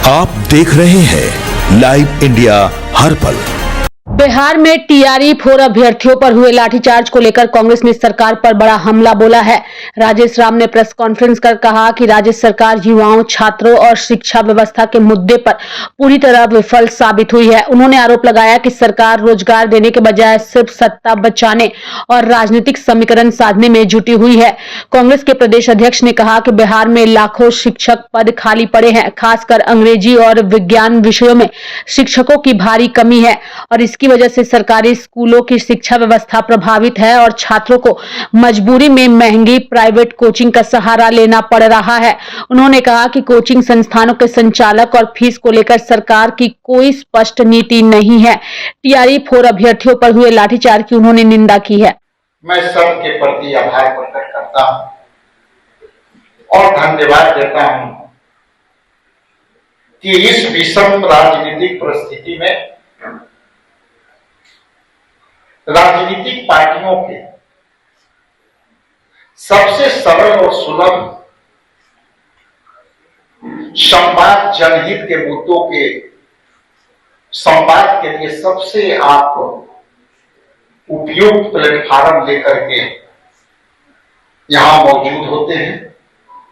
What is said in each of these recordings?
आप देख रहे हैं लाइव इंडिया हर पल। बिहार में टीआरई-4 अभ्यर्थियों पर हुए लाठीचार्ज को लेकर कांग्रेस ने सरकार पर बड़ा हमला बोला है। राजेश राम ने प्रेस कॉन्फ्रेंस कर कहा कि राज्य सरकार युवाओं, छात्रों और शिक्षा व्यवस्था के मुद्दे पर पूरी तरह विफल साबित हुई है। उन्होंने आरोप लगाया कि सरकार रोजगार देने के बजाय सिर्फ सत्ता बचाने और राजनीतिक समीकरण साधने में जुटी हुई है। कांग्रेस के प्रदेश अध्यक्ष ने कहा कि बिहार में लाखों शिक्षक पद खाली पड़े हैं, खासकर अंग्रेजी और विज्ञान विषयों में शिक्षकों की भारी कमी है और इसकी वजह से सरकारी स्कूलों की शिक्षा व्यवस्था प्रभावित है और छात्रों को मजबूरी में महंगी प्राइवेट कोचिंग का सहारा लेना पड़ रहा है। उन्होंने कहा कि कोचिंग संस्थानों के संचालक और फीस को लेकर सरकार की कोई स्पष्ट नीति नहीं है। टीआरई-4 अभ्यर्थियों पर हुए लाठीचार्ज की उन्होंने निंदा की है। मैं सबके प्रति आभार प्रकट करता हूं और धन्यवाद देता हूं कि इस विषम राजनीतिक परिस्थिति में राजनीतिक पार्टियों के सबसे सरल और सुलभ संवाद, जनहित के मुद्दों के संवाद के लिए सबसे आप उपयुक्त प्लेटफॉर्म लेकर के यहां मौजूद होते हैं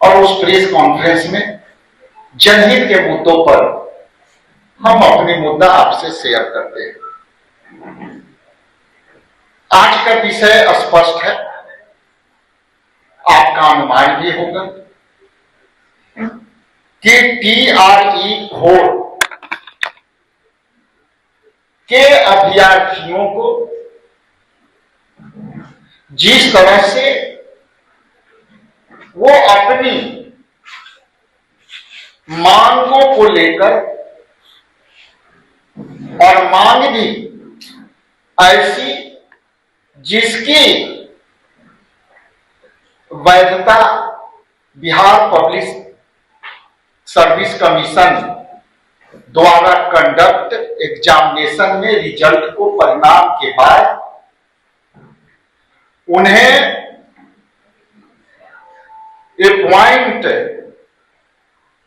और उस प्रेस कॉन्फ्रेंस में जनहित के मुद्दों पर हम अपने मुद्दा आपसे शेयर करते हैं। आज का विषय स्पष्ट है, आपका अनुमान भी होगा कि टीआरई-4 के अभ्यर्थियों को जिस तरह से वो अपनी मांगों को लेकर और मांग भी ऐसी जिसकी वैधता बिहार पब्लिक सर्विस कमीशन द्वारा कंडक्ट एग्जामिनेशन में रिजल्ट को परिणाम के बाद उन्हें अपॉइंट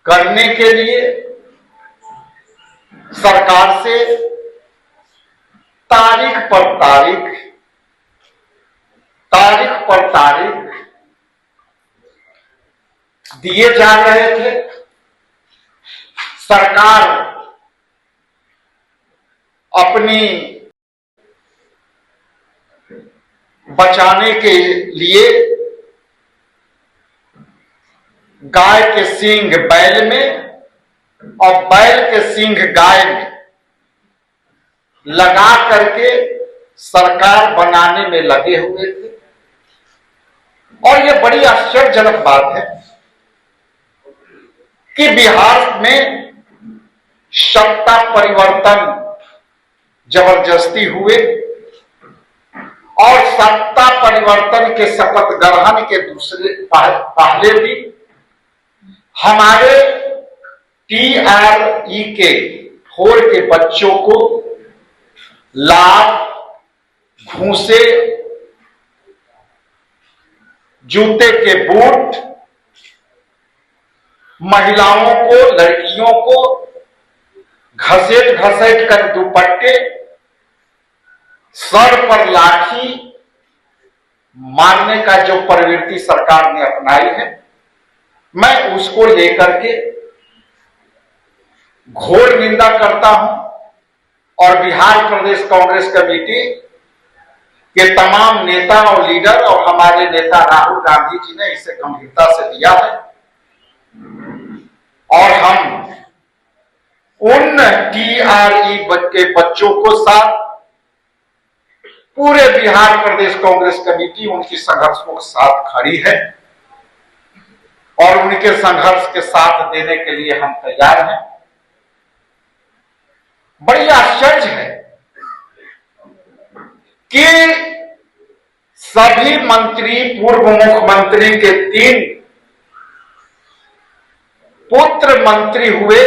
करने के लिए सरकार से तारीख पर तारीख दिए जा रहे थे। सरकार अपनी बचाने के लिए गाय के सींग बैल में और बैल के सींग गाय में लगा करके सरकार बनाने में लगे हुए थे और यह बड़ी आश्चर्यजनक बात है कि बिहार में सत्ता परिवर्तन जबरदस्ती हुए और सत्ता परिवर्तन के शपथ ग्रहण के पहले भी हमारे टीआरई के 4 के बच्चों को लाभ, घूसे, जूते के बूट, महिलाओं को, लड़कियों को घसेट कर दुपट्टे, सर पर लाठी मारने का जो प्रवृत्ति सरकार ने अपनाई है, मैं उसको लेकर के घोर निंदा करता हूं और बिहार प्रदेश कांग्रेस कमेटी के तमाम नेता और लीडर और हमारे नेता राहुल गांधी जी ने इसे गंभीरता से लिया है और हम उन टीआरई के बच्चों को साथ पूरे बिहार प्रदेश कांग्रेस कमेटी उनकी संघर्षों के साथ खड़ी है और उनके संघर्ष के साथ देने के लिए हम तैयार हैं। बड़ी आश्चर्य है कि सभी मंत्री, पूर्व मुख्यमंत्री के 3 पुत्र मंत्री हुए,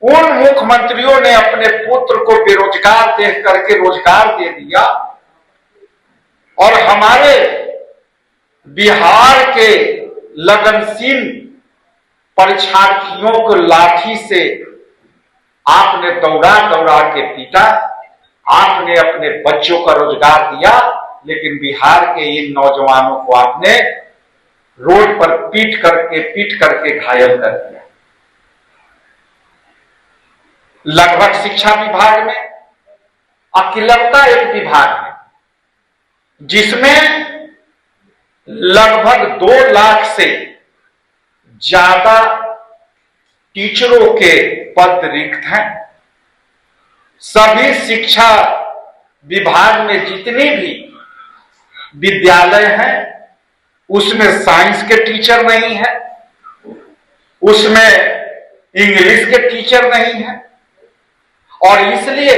उन मुख्यमंत्रियों ने अपने पुत्र को बेरोजगार देख करके रोजगार दे दिया और हमारे बिहार के लगनशील परीक्षार्थियों को लाठी से आपने दौड़ा दौड़ा के पीटा, आपने अपने बच्चों का रोजगार दिया, लेकिन बिहार के इन नौजवानों को आपने रोड पर पीट करके घायल कर दिया। लगभग शिक्षा विभाग में अकेलौता एक विभाग है जिसमें लगभग 2 लाख से ज्यादा टीचरों के पद रिक्त हैं। सभी शिक्षा विभाग में जितने भी विद्यालय हैं उसमें साइंस के टीचर नहीं है, उसमें इंग्लिश के टीचर नहीं है, और इसलिए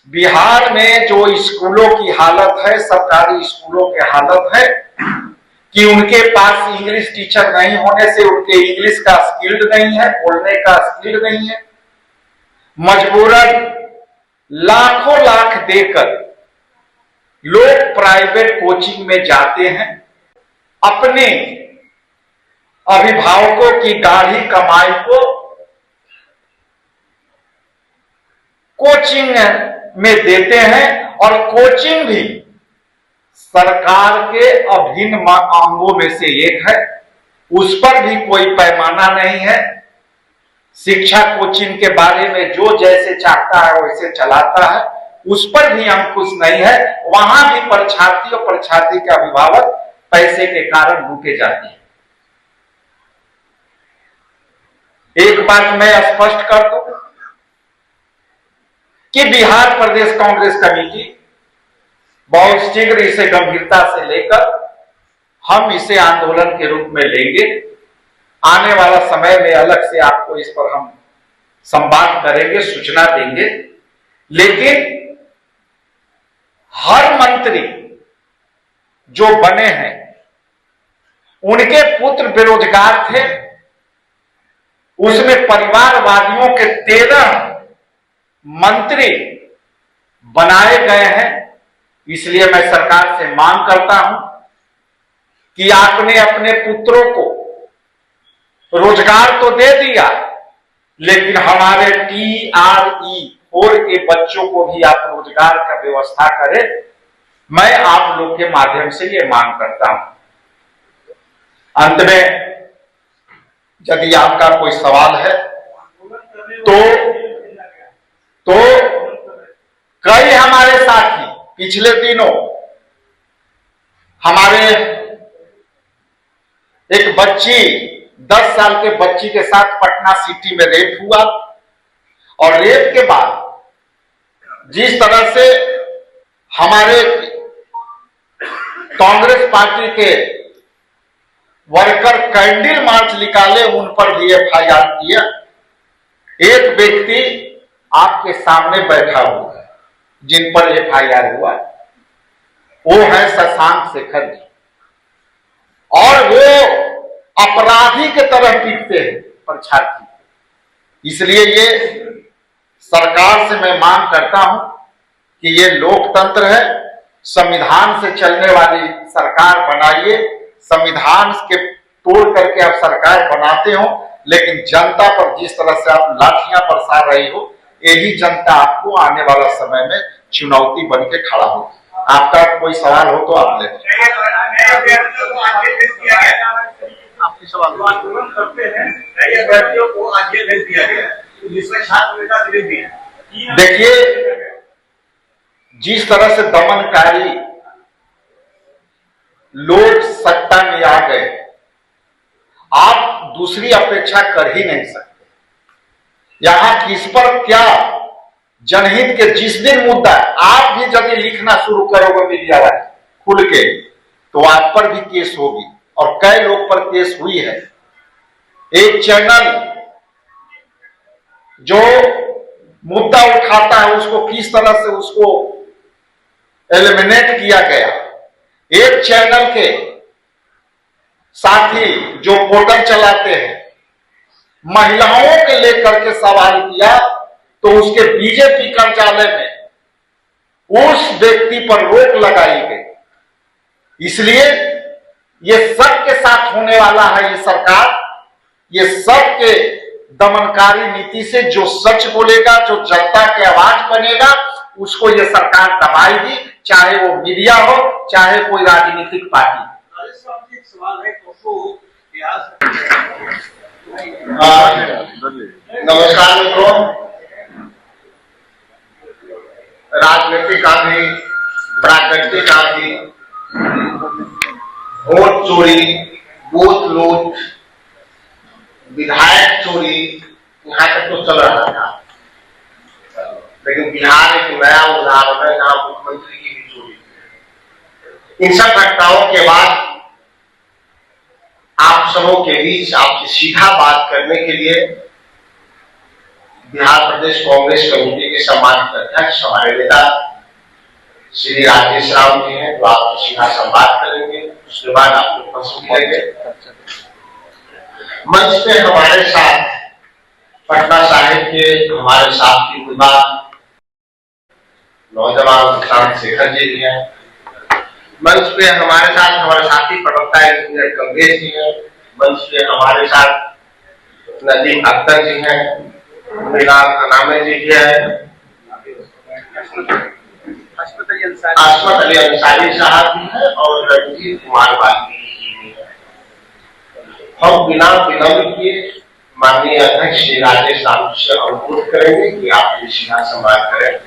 बिहार में जो स्कूलों की हालत है, सरकारी स्कूलों की हालत है कि उनके पास इंग्लिश टीचर नहीं होने से उनके इंग्लिश का स्किल्ड नहीं है, बोलने का स्किल्ड नहीं है। मजबूरन लाखों लाख देकर लोग प्राइवेट कोचिंग में जाते हैं, अपने अभिभावकों की गाढ़ी कमाई को कोचिंग में देते हैं, और कोचिंग भी सरकार के अभिन्न अंगों में से एक है, उस पर भी कोई पैमाना नहीं है। शिक्षा कोचिंग के बारे में जो जैसे चाहता है वैसे चलाता है, उस पर भी अंकुश नहीं है। वहां भी परीक्षार्थी और परीक्षार्थी के अभिभावक पैसे के कारण लूटे जाते हैं। एक बात मैं स्पष्ट कर दूं कि बिहार प्रदेश कांग्रेस कमेटी बहुत शीघ्र इसे गंभीरता से लेकर हम इसे आंदोलन के रूप में लेंगे। आने वाला समय में अलग से आपको इस पर हम संवाद करेंगे, सूचना देंगे। लेकिन हर मंत्री जो बने हैं उनके पुत्र बेरोजगार थे, उसमें परिवारवादियों के 13 मंत्री बनाए गए हैं। इसलिए मैं सरकार से मांग करता हूं कि आपने अपने पुत्रों को रोजगार तो दे दिया, लेकिन हमारे TRE-4 के बच्चों को भी आप रोजगार का व्यवस्था करें। मैं आप लोग के माध्यम से ये मांग करता हूं। अंत में यदि आपका कोई सवाल है तो कई हमारे साथी पिछले दिनों हमारे एक बच्ची 10 साल के बच्ची के साथ पटना सिटी में रेप हुआ, और रेप के बाद जिस तरह से हमारे कांग्रेस पार्टी के वर्कर कैंडल मार्च निकाले, उन पर भी FIR किया। एक व्यक्ति आपके सामने बैठा हुआ है जिन पर FIR हुआ, वो है शशांक शेखर जी, और वो अपराधी के तरह पीटते हैं परीक्षार्थी। इसलिए ये सरकार से मैं मांग करता हूं कि ये लोकतंत्र है, संविधान से चलने वाली सरकार बनाइए। संविधान के तोड़ करके आप सरकार बनाते हो, लेकिन जनता पर जिस तरह से आप लाठियां बरसा रही हो, यही जनता आपको आने वाला समय में चुनौती बन के खड़ा होगी। आपका कोई सवाल हो तो आप ले। आपके सवाल आंदोलन करते हैं, कई अभ्यर्थियों को आज जेल दिया गया, जिसमें छात्र नेता विरोधी है। देखिए, जिस तरह से दमनकारी लोग सत्ता में आ गए, आप दूसरी अपेक्षा कर ही नहीं सकते। यहां किस पर क्या जनहित के जिस दिन मुद्दा है, आप भी यदि लिखना शुरू करोगे मीडिया वाले खुल के, तो आप पर भी केस होगी, और कई लोग पर केस हुई है। एक चैनल जो मुद्दा उठाता है उसको किस तरह से उसको एलिमिनेट किया गया। एक चैनल के साथी जो पोर्टल चलाते हैं, महिलाओं के लेकर के सवाल किया, तो उसके बीजेपी कार्यालय में उस व्यक्ति पर रोक लगाई गई। इसलिए ये सबके साथ होने वाला है। ये सरकार ये सब के दमनकारी नीति से जो सच बोलेगा, जो जनता की आवाज बनेगा, उसको ये सरकार दबाएगी, चाहे वो मीडिया हो, चाहे कोई राजनीतिक पार्टी। एक सवाल है, नमस्कार मित्रों, राजनीतिक आंधी, प्राकृतिक आंधी, वोट चोरी, बूथ लूट, विधायक चोरी, यहाँ तक तो चल रहा था, लेकिन बिहार एक नया उदाहरण है जहां मुख्यमंत्री की भी चोरी। इन सब घटनाओं के बाद आप सबों के बीच आपसे सीधा बात करने के लिए बिहार प्रदेश कांग्रेस कमेटी के सम्मानित अध्यक्ष हमारे नेता श्री राजेश राम जी हैं, तो आपसे सीधा संवाद करेंगे, उसके बाद आपको प्रश्न करेंगे। मंच पे हमारे साथ पटना साहिब के हमारे साथी विभाग नौजवान किसान शेखर जी भी हैं। मंच पे हमारे साथ हमारे साथी प्रवक्ता इंजीनियर कमलेश जी हैं। मंच पे हमारे साथ नदीम अख्तर जी हैं, मिलाद अनामे जी भी हैं, अस्मत अली अंसारी साहब भी हैं और रणजीत कुमार वाल्मीकि जी भी हैं। हम बिना विलंब किए माननीय अध्यक्ष श्री राजेश राम से अनुरोध करेंगे कि आप ये सीधा संवाद करें,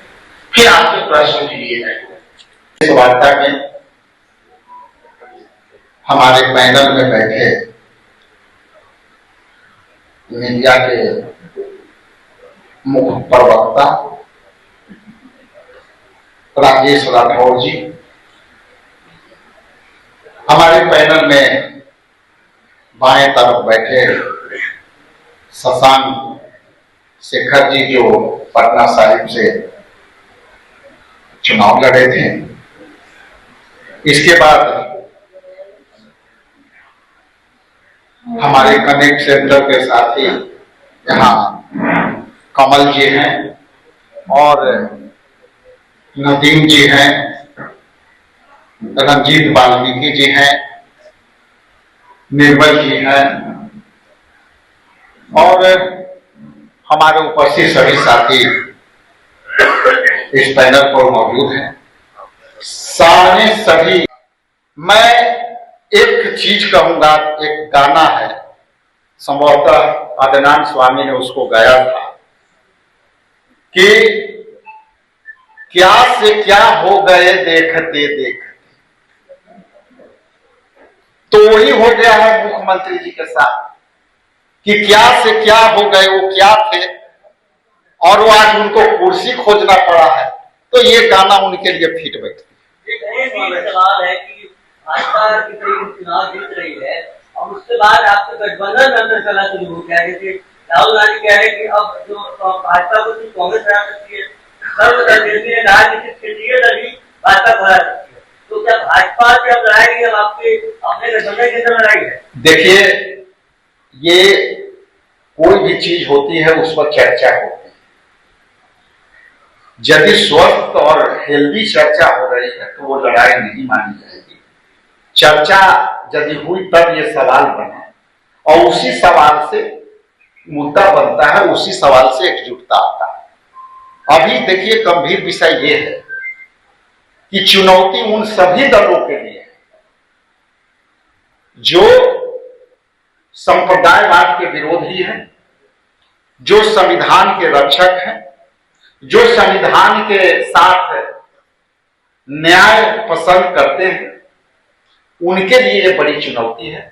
फिर आपके प्रश्न भी लिए जाएंगे। इस वार्ता में हमारे पैनल में बैठे मीडिया के मुख्य प्रवक्ता राजेश राठौर जी, हमारे पैनल में बाएं तरफ बैठे शशांक शेखर जी जो पटना साहिब से चुनाव लड़े थे। इसके बाद हमारे कनेक्ट सेंटर के साथी यहाँ कमल जी हैं और नदीम जी हैं, रणजीत वाल्मीकि जी हैं, निर्मल जी हैं और हमारे उपस्थित सभी साथी इस पैनल पर मौजूद हैं। सारे सभी, मैं एक चीज कहूंगा, एक गाना है, संभवतः अदनान स्वामी ने उसको गाया था कि क्या से क्या हो गए देखते देखते, तो वही हो गया है मुख्यमंत्री जी के साथ कि क्या से क्या हो गए, वो क्या थे और वो आज उनको कुर्सी खोजना पड़ा है, तो ये गाना उनके लिए फिट बैठती है। सवाल है कि भाजपा की चुनाव जीत रही है और उसके बाद आपका गठबंधन अंदर चला शुरू हो गया, जैसे राहुल गांधी कह रहे हैं कि अब जो भाजपा को कांग्रेस हरा सकती है, सर्वदलीय राजनीतिक क्षेत्रीय दल भी भाजपा को हरा सकती है, तो क्या भाजपा से अब लड़ाई अब आपके अपने गठबंधन के अंदर लड़ाई है? देखिए, ये कोई भी चीज होती है उस पर चर्चा होती है। यदि स्वस्थ और हेल्दी चर्चा हो रही है तो वो लड़ाई नहीं मानी जाएगी। चर्चा यदि हुई तब ये सवाल बना और उसी सवाल से मुद्दा बनता है, उसी सवाल से एकजुटता आता है। अभी देखिए, गंभीर विषय ये है कि चुनौती उन सभी दलों के लिए है जो संप्रदायवाद के विरोधी हैं, जो संविधान के रक्षक हैं, जो संविधान के साथ न्याय पसंद करते हैं, उनके लिए ये बड़ी चुनौती है।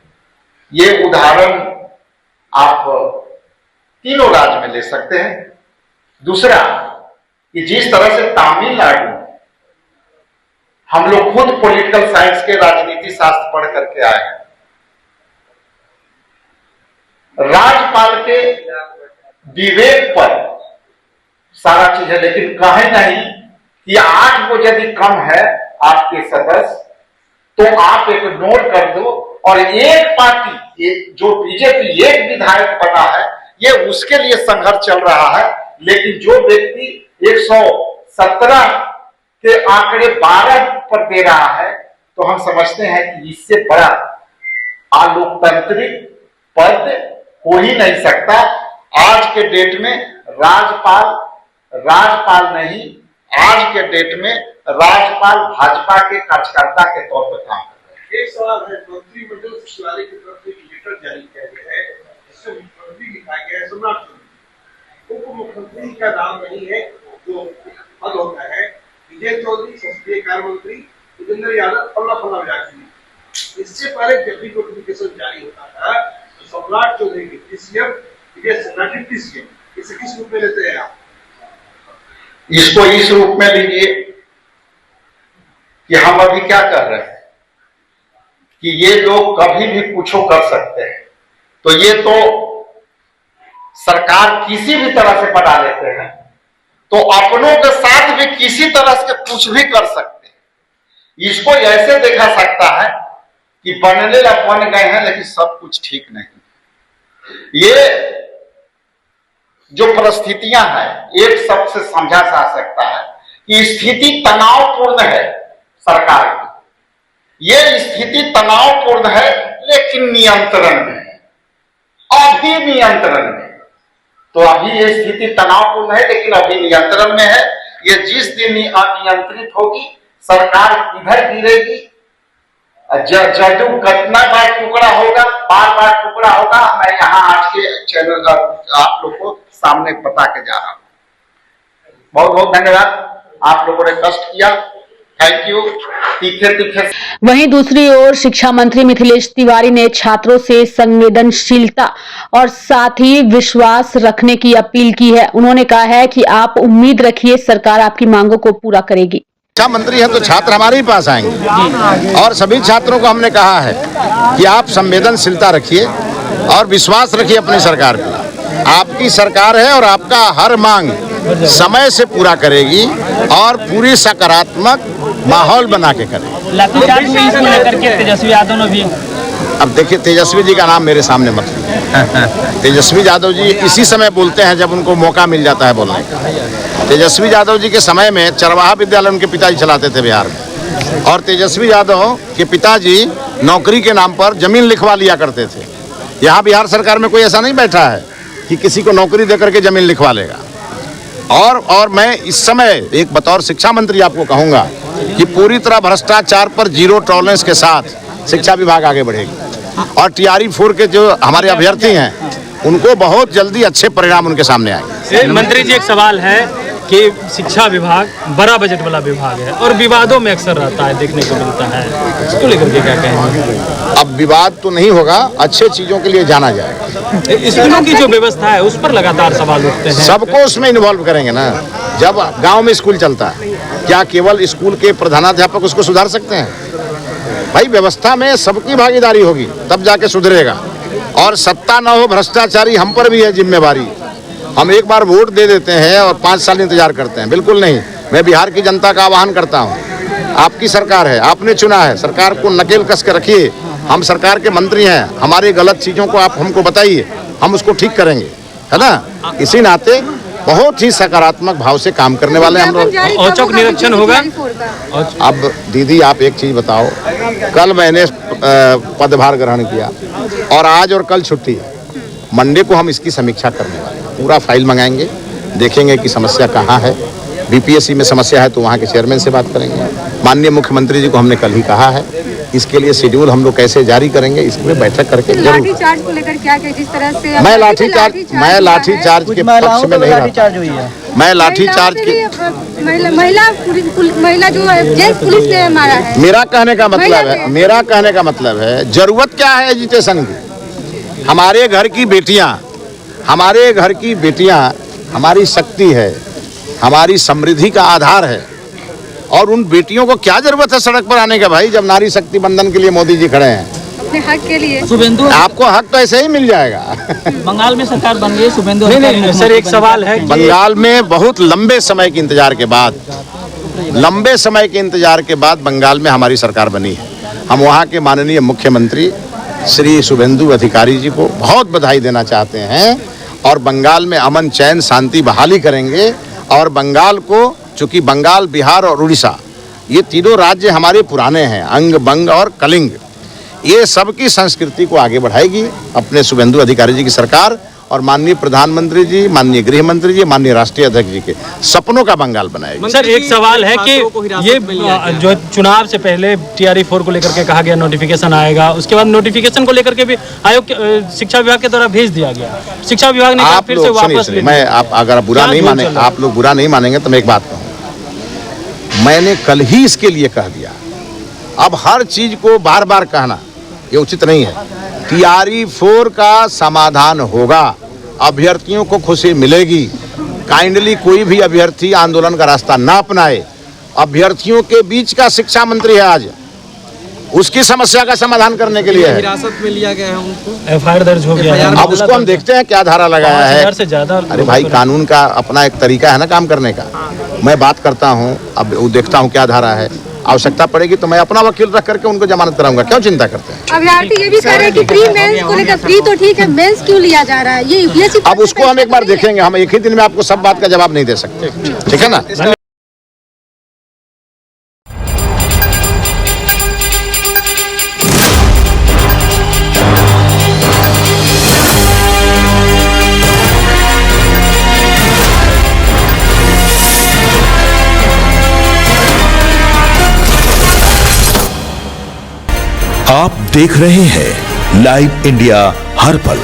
ये उदाहरण आप तीनों राज्य में ले सकते हैं। दूसरा कि जिस तरह से तमिलनाडु, हम लोग खुद पॉलिटिकल साइंस के राजनीति शास्त्र पढ़ करके आए हैं, राज्यपाल के विवेक पर सारा चीज है, लेकिन कहे नहीं कि 8 को यदि कम है आपके सदस्य तो आप एक नोट कर दो और एक पार्टी, जो बीजेपी एक विधायक बना है, ये उसके लिए संघर्ष चल रहा है। लेकिन जो व्यक्ति 117 के आंकड़े 12 पर दे रहा है, तो हम समझते हैं कि इससे बड़ा अलोकतांत्रिक पद हो ही नहीं सकता। आज के डेट में राजपाल नहीं, आज के डेट में राज्यपाल भाजपा के कार्यकर्ता के तौर पर काम कर रहे हैं। एक सवाल है, मंत्रिमंडल सचिवालय की तरफ से एक लेटर जारी किया गया है, जिसमें मुख्यमंत्री लिखा गया है सम्राट चौधरी, उप मुख्यमंत्री का नाम नहीं है, जो पद होता है विजय चौधरी, संसदीय कार्य मंत्री भूपेंद्र यादव, फला विधायक। इससे पहले जब भी नोटिफिकेशन जारी होता था तो सम्राट Chaudhary deputy CM, Vijay Sinha deputy CM, इसे किस रूप में लेते हैं आप? इसको इस रूप में लीजिए कि हम अभी क्या कर रहे हैं कि ये लोग कभी भी कुछ कर सकते हैं, तो ये तो सरकार किसी भी तरह से बढ़ा लेते हैं, तो अपनों के साथ भी किसी तरह से कुछ भी कर सकते हैं। इसको ऐसे देखा सकता है कि बनने बन गए हैं लेकिन सब कुछ ठीक नहीं। ये जो परिस्थितियां हैं एक शब्द से समझा जा सकता है कि स्थिति तनावपूर्ण है सरकार की। ये स्थिति तनावपूर्ण है लेकिन नियंत्रण में है, अभी नियंत्रण में। तो अभी ये स्थिति तनावपूर्ण है लेकिन अभी नियंत्रण में है। ये जिस दिन अनियंत्रित होगी सरकार किधर गिरेगी, जदू कितना बार टुकड़ा होगा, बार टुकड़ा होगा, मैं यहाँ आज के चैनल आप लोग को सामने बता के जा रहा हूं। बहुत बहुत धन्यवाद, आप लोगों ने कष्ट किया, थैंक यू। तीखे वहीं दूसरी ओर शिक्षा मंत्री मिथिलेश तिवारी ने छात्रों से संवेदनशीलता और साथ ही विश्वास रखने की अपील की है। उन्होंने कहा है कि आप उम्मीद रखिए, सरकार आपकी मांगों को पूरा करेगी। शिक्षा मंत्री है तो छात्र हमारे ही पास आएंगे और सभी छात्रों को हमने कहा है कि आप संवेदनशीलता रखिए और विश्वास रखिए अपनी सरकार पे। आपकी सरकार है और आपका हर मांग समय से पूरा करेगी और पूरी सकारात्मक माहौल बना के करेगी। लाठीचार्ज में इसको लेकर के तेजस्वी यादव ने भी, अब देखिए तेजस्वी जी का नाम मेरे सामने मत लीजिए। तेजस्वी यादव जी इसी समय बोलते हैं जब उनको मौका मिल जाता है बोलने का। तेजस्वी यादव जी के समय में चरवाहा विद्यालय उनके पिताजी चलाते थे बिहार में, और तेजस्वी यादव के पिताजी नौकरी के नाम पर जमीन लिखवा लिया करते थे। यहाँ बिहार सरकार में कोई ऐसा नहीं बैठा है कि किसी को नौकरी देकर के जमीन लिखवा लेगा। और मैं इस समय एक बतौर शिक्षा मंत्री आपको कहूँगा कि पूरी तरह भ्रष्टाचार पर जीरो टॉलरेंस के साथ शिक्षा विभाग आगे बढ़ेगी और TRE 4 के जो हमारे अभ्यर्थी हैं उनको बहुत जल्दी अच्छे परिणाम उनके सामने आएंगे। मंत्री जी एक सवाल है कि शिक्षा विभाग बड़ा बजट वाला विभाग है और विवादों में अक्सर रहता है, देखने को मिलता है, इसको लेकर के क्या कहेंगे? अब विवाद तो नहीं होगा, अच्छे चीजों के लिए जाना जाएगा। स्कूलों की जो व्यवस्था है उस पर लगातार सवाल उठते हैं। सबको उसमें इन्वॉल्व करेंगे ना। जब गांव में स्कूल चलता है, क्या केवल स्कूल के प्रधानाध्यापक उसको सुधार सकते हैं? भाई व्यवस्था में सबकी भागीदारी होगी तब जाके सुधरेगा। और सत्ता न हो, भ्रष्टाचारी हम पर भी है जिम्मेवारी। हम एक बार वोट दे देते हैं और 5 साल इंतजार करते हैं, बिल्कुल नहीं। मैं बिहार की जनता का आह्वान करता हूँ, आपकी सरकार है, आपने चुना है, सरकार को नकेल कस के रखिए। हम सरकार के मंत्री हैं, हमारी गलत चीज़ों को आप हमको बताइए, हम उसको ठीक करेंगे, है ना। इसी नाते बहुत ही सकारात्मक भाव से काम करने वाले हम लोग। औचक निरीक्षण होगा। अब दीदी आप एक चीज़ बताओ, कल मैंने पदभार ग्रहण किया और आज और कल छुट्टी है। मंडे को हम इसकी समीक्षा करने वाले हैं, पूरा फाइल मंगाएंगे, देखेंगे कि समस्या कहाँ है। BPSC में समस्या है तो वहाँ के चेयरमैन से बात करेंगे। माननीय मुख्यमंत्री जी को हमने कल ही कहा है, इसके लिए शेड्यूल हम लोग कैसे जारी करेंगे इसमें बैठक करके जरूर। लाठीचार्ज को लेकर क्या जिस तरह से मैं लाठीचार्ज के पक्ष में नहीं रहता। मैं लाठीचार्ज की महिला जो जेंट्स पुलिस ने मारा है। मेरा कहने का मतलब है जरूरत क्या है एजुकेशन की। हमारे घर की बेटियां हमारी शक्ति है, हमारी समृद्धि का आधार है। और उन बेटियों को क्या जरूरत है सड़क पर आने का भाई, जब नारी शक्ति बंधन के लिए मोदी जी खड़े हैं। अपने हक के लिए शुभेंदु, आपको हक तो ऐसे ही मिल जाएगा। बंगाल में सरकार बन गई, शुभेंदु नहीं सर, एक सवाल है। बंगाल में बहुत लंबे समय के इंतजार के बाद बंगाल में हमारी सरकार बनी है। हम वहाँ के माननीय मुख्यमंत्री श्री शुभेंदु अधिकारी जी को बहुत बधाई देना चाहते हैं और बंगाल में अमन चैन शांति बहाली करेंगे। और बंगाल को, चूंकि बंगाल, बिहार और उड़ीसा ये तीनों राज्य हमारे पुराने हैं, अंग, बंग और कलिंग। ये सबकी संस्कृति को आगे बढ़ाएगी अपने शुभेंदु अधिकारी जी की सरकार और माननीय प्रधानमंत्री जी, माननीय गृह मंत्री जी, माननीय राष्ट्रीय अध्यक्ष जी के सपनों का बंगाल बनाएगी। सर एक सवाल है कि ये जो चुनाव से पहले TRE 4 को लेकर के कहा गया नोटिफिकेशन आएगा, उसके बाद नोटिफिकेशन को लेकर के भी आयोग शिक्षा विभाग के द्वारा भेज दिया गया, शिक्षा विभाग ने कहा फिर से वापस ले। मैं आप अगर बुरा नहीं माने, आप लोग बुरा नहीं मानेंगे तो मैं एक बात कहूँ, मैंने कल ही इसके लिए कह दिया। अब हर चीज को बार बार कहना ये उचित नहीं है। TRE 4 का समाधान होगा, अभ्यर्थियों को खुशी मिलेगी। काइंडली कोई भी अभ्यर्थी आंदोलन का रास्ता ना अपनाए। अभ्यर्थियों के बीच का शिक्षा मंत्री है आज, उसकी समस्या का समाधान करने के लिए है। हिरासत में लिया गया है उनको, FIR दर्ज हो गया है। अब उसको हम देखते हैं क्या धारा लगाया है। से ज्यादा। अरे भाई, कानून का अपना एक तरीका है ना काम करने का। मैं बात करता हूँ, अब देखता हूँ क्या धारा है, आवश्यकता पड़ेगी तो मैं अपना वकील रख करके उनको जमानत कराऊंगा। क्यों चिंता करते हैं? अभ्यर्थी ये भी कह रहे हैं कि प्री मेंस को लेकर, प्री तो ठीक है, मेंस क्यों लिया जा रहा है? ये UPSC अब उसको हम एक बार देखेंगे, हम एक ही दिन में आपको सब बात का जवाब नहीं दे सकते, ठीक है ना। आप देख रहे हैं लाइव इंडिया हर पल।